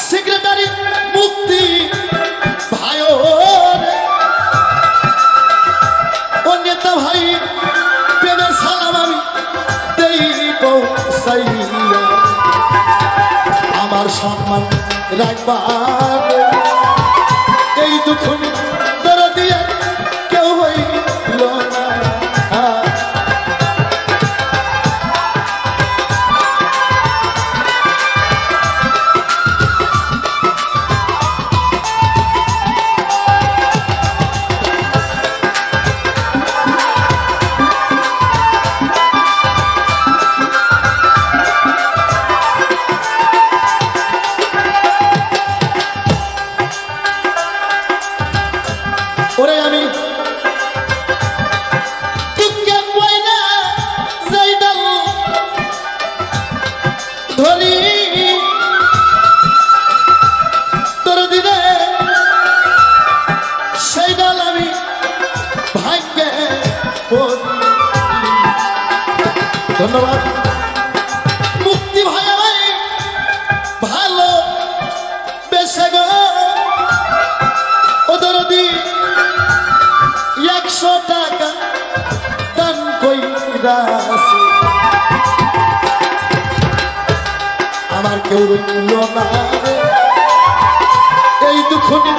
Speaker 1: সেক্রেটারি মুক্তি ভাই, ও নেতা ভাই, প্রেমের সালাম আমি দেই পৌঁছাইয়া, আমার সম্মান রাখবার এই দুখুনি দরদি আর কেউ হইল না। ওরে আমি টুকে পয়না যাইডাল ধরি তোর দিনে সেই ডাল আমি ভাগ্যে পড়ি। ধন্যবাদ। মুক্তি ভাই ভাই ভালো বেশে গো ও দরদি 100 টাকা দান কইরাছে, আমার কেউ রইল না এই দুখুনি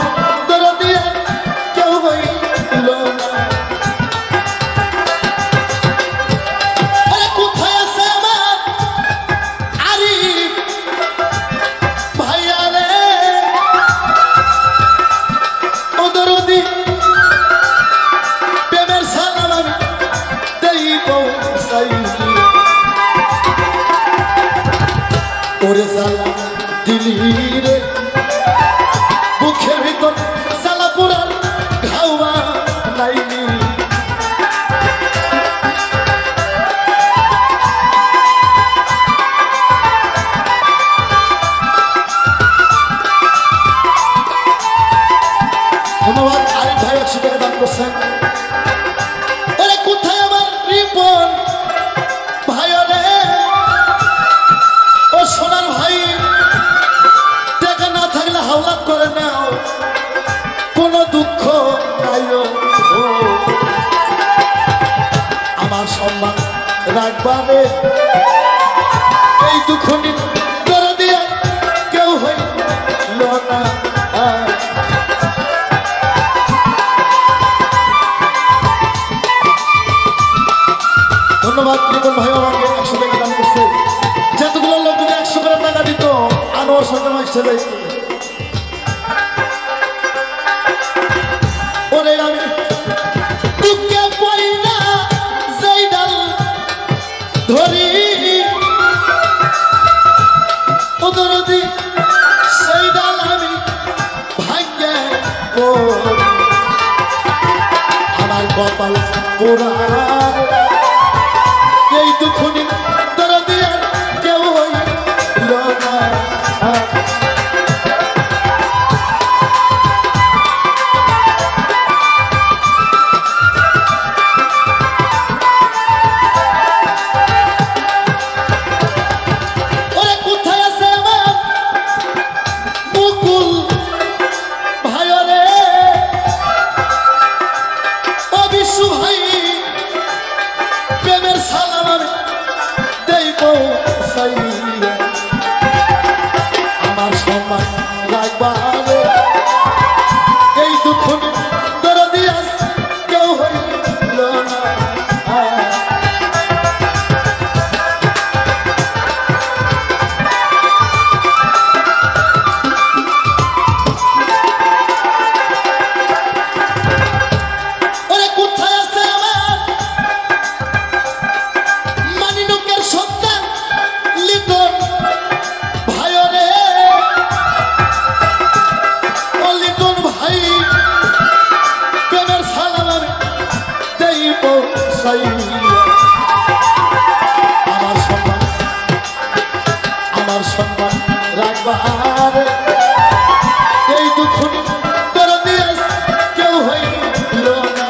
Speaker 1: দরদি আর কেউ হইল না। কোথায় আছে আমার আরিফ ভাইয়া রে, ও দরদি প্রেমের সালাম আমি দেই পৌঁছাইয়া, ওরে সালাম দিলি রে বুকের ভিতর সালা পুরার ঘাওয়া নাইনি। ধন্যবাদ। আরিফ ভাই 100 টাকা দান করছেন। ওরে কোথায় আমার রিপন ভাই রে, ও সোনার ভাই, টাকা না থাকলে হাওলাত করে নাও, কোনো দুঃখ নাই। আমার সম্মান রাখবারে এই দুখুনি দরদি আর কেউ হইল না। ধন্যবাদ। রিপন ভাই আমাকে 100 টাকা দান করছে। যতগুলো লোক যদি 100 করে টাকা দিত আনোয়ার সঙ্গে মাইছে যাইত। ওরে আমি টুকে পয়না যাইডাল ধরি ও দরদি সেই ডাল আমি ভাগ্যে পড়ি, আমার কপাল পোড়ার এই দুখুনি দরদি আর কেউ হইল না। ওরে কোথায় আছে আমার মুকুল ভাই রে, ও বিশু ভাই, প্রেমের সালাম আমি দেই পৌঁছাইয়া, আমার সম্মান রাখবার এই দুঃখ তোর দিয়ে কেউ হইল না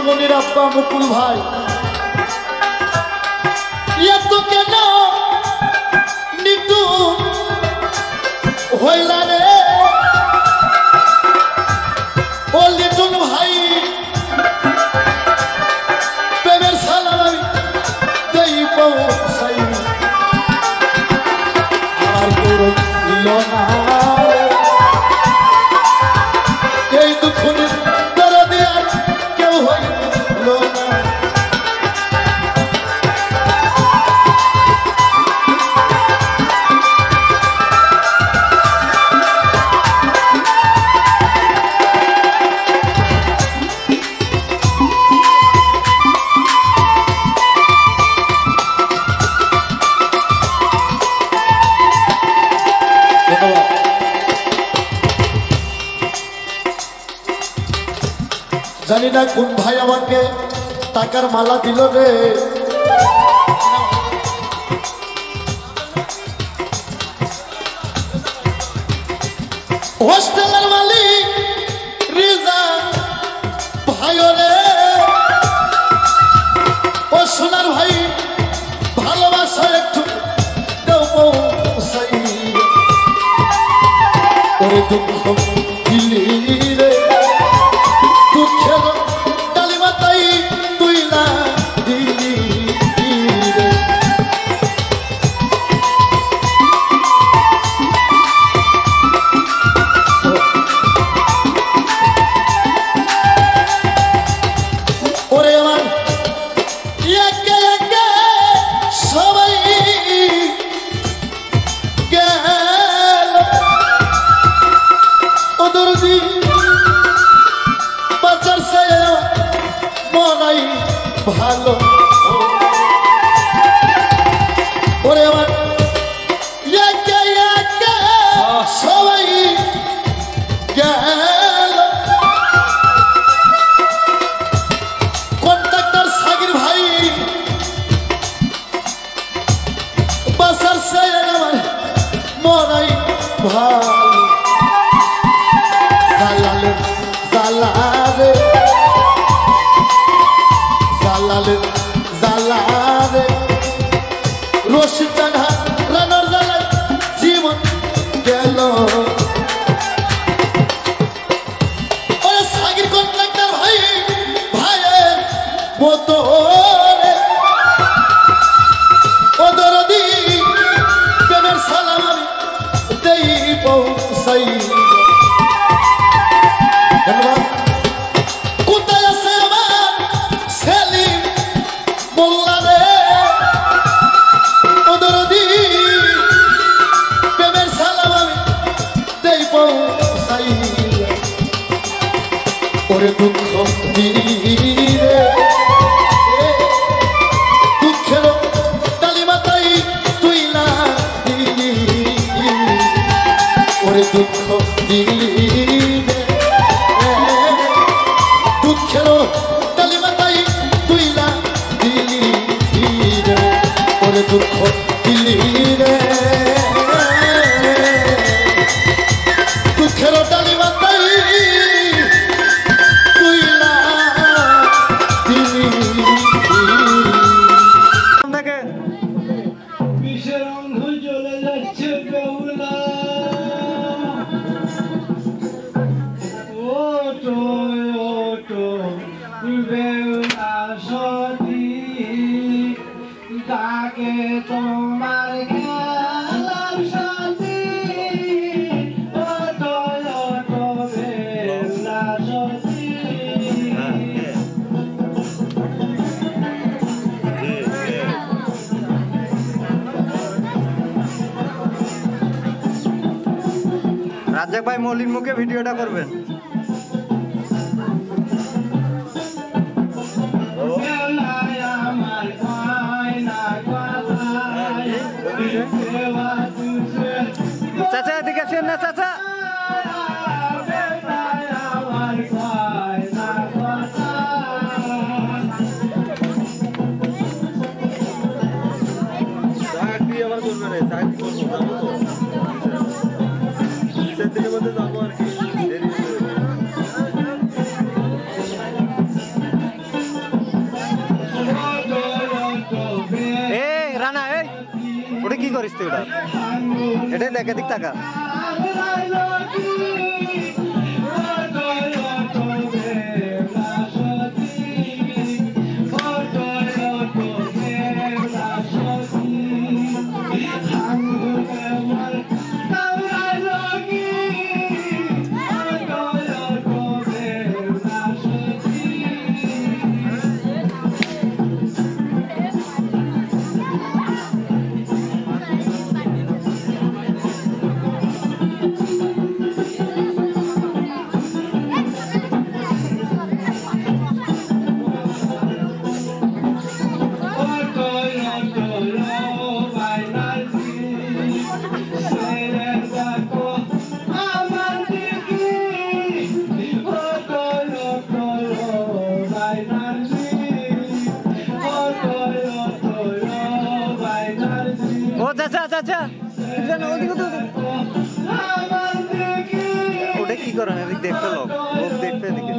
Speaker 1: মনির আব্বা মুকুল ভাই এত কেন নিতু হইলা রে ও লিটন ভাই প্রেমের সালাম আমি দেই পৌঁছাই আর করল না এই দুঃখ দরদে আর কেউ হইল না জানি না কোন ভাই আমাকে টাকার মালা দিল রে হোস্টেলের মালিক রিজা ভাই রে ও সোনার ভাই ভালোবাসা একটু ওরে দুঃখ দিলি রে দুঃখের ডালিমা তাই তুই না দিলি রে ওরে আমার একে একে সবাই গেল ওদের দিন বাচ্চার সে মনাই ভালো ওরে আমার একে একে সবাই গেল কন্ট্রাক্টর সাগির ভাই বাচ্চার সে আমার মনাই ভালো জালালে জালালে জালালে জালালে রশিদ জানহা রানার জালায় জীবন গেল ওরে সাগির কন্ট্রাক্টর ভাই ভাইয়ের মতো ও দরদি প্রেমের সালাম আমি দেই পৌঁছাই কোথায় আছে আমার সেলিম মোল্লা রে ও দরদি প্রেমের সালাম আমি দেই পৌঁছাই ওরে দুঃখ দিলে দুঃখের ডালিমা তাই তুই না দিলি ওরে দুঃখ দিলে দুঃখের ডালিমা তাই তুই না দিলি রে ওরে দুঃখ দিলি রে দুঃখের ডালিমা তাই তুই না দিলি
Speaker 2: বিষের অঙ্গ চলে যাচ্ছে বেহুলা ওটো ওটো বেহুলা সতী তাকে তোমার খেলার সাথী ওটো ওটো বেহুলা সতী
Speaker 3: রাজাক ভাই মলিন মুখে ভিডিওটা করবেন। চাচা এদিকে আসেন না চাচা। রানা এই ওটা কি করিস তুই? ওটা এটাই দেখ, এদিক টাকা ওটা কি করেন? এদিক দেখতে লোক দেখতে এদিকে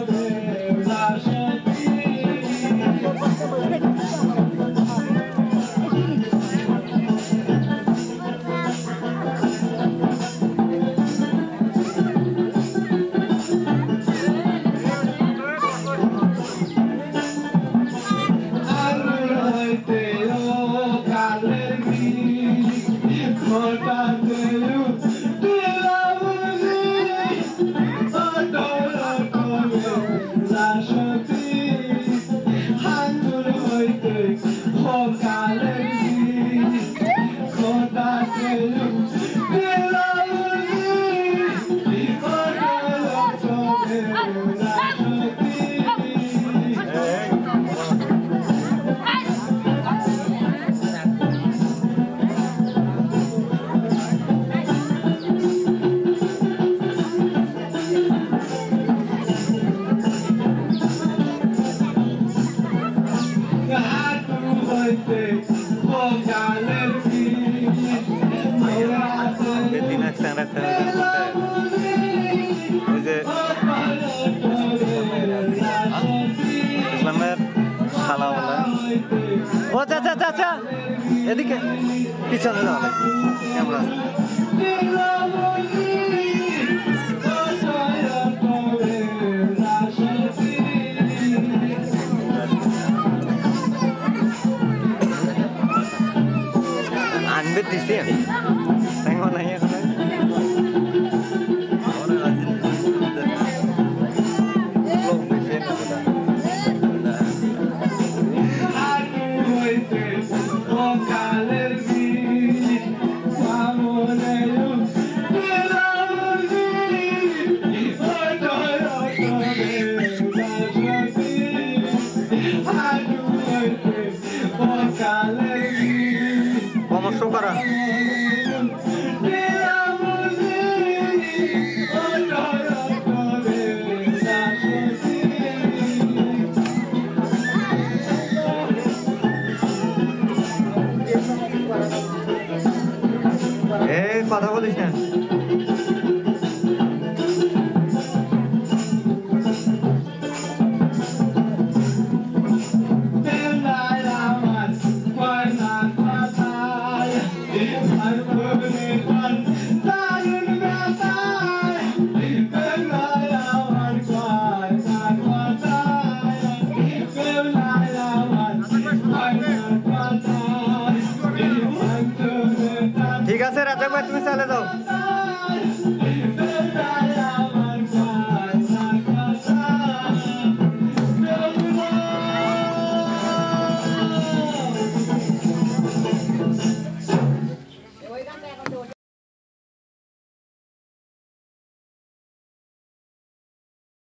Speaker 3: ইসলামের খালাওয়ালা। ও চাচা চাচা এদিকে পিছনে যাওয়া লাগবে ক্যামেরা। আনবে দিছি তাই নাই এখন পরামর্শ করা